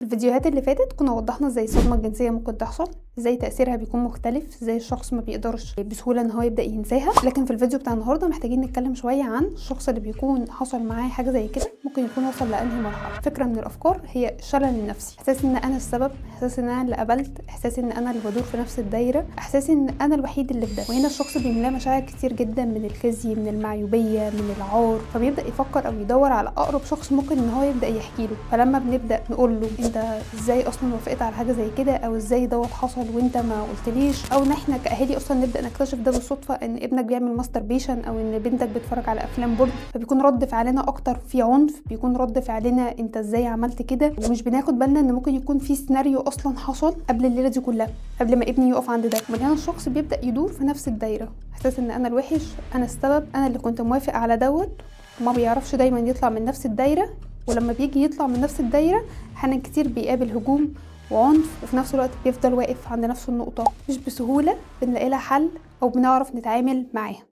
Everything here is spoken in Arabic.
الفيديوهات اللي فاتت كنا وضحنا ازاي الصدمة الجنسية ممكن تحصل، ازاي تأثيرها بيكون مختلف، ازاي الشخص ما بيقدرش بسهولة ان هو يبدأ ينساها. لكن في الفيديو بتاع النهارده محتاجين نتكلم شوية عن الشخص اللي بيكون حصل معاه حاجة زي كده، ممكن يكون وصل لأنهي مرحلة. فكرة من الأفكار هي الشلل النفسي، احساس ان انا السبب، احساس ان انا اللي قبلت، احساس ان انا اللي بدور في نفس الدايرة، احساس ان انا الوحيد اللي في ده. وهنا الشخص بيملاه مشاعر كتير جدا من الخزي، من المعيوبية، من العار، فبيبدأ يفكر او يدور على اقرب شخص ممكن ان هو يبدأ يحكي له. فلما بنبدأ نقول له انت ازاي اصلا وافقت على حاجه زي كده، او ازاي دوت حصل وانت ما قلتليش، او ان احنا كاهالي اصلا نبدا نكتشف ده بالصدفه ان ابنك بيعمل ماستربيشن او ان بنتك بتتفرج على افلام بورن، فبيكون رد فعلنا اكتر في عنف، بيكون رد فعلنا انت ازاي عملت كده، ومش بناخد بالنا ان ممكن يكون في سيناريو اصلا حصل قبل الليله دي كلها، قبل ما ابني يقف عند ده. ومن هنا الشخص بيبدا يدور في نفس الدايره، احساس ان انا الوحش، انا السبب، انا اللي كنت موافق على دوت. وما بيعرفش دايما يطلع من نفس الدايره، ولما بيجي يطلع من نفس الدايره احيانا كتير بيقابل هجوم وعنف، وفي نفس الوقت بيفضل واقف عند نفس النقطة، مش بسهولة بنلاقي لها حل أو بنعرف نتعامل معاها.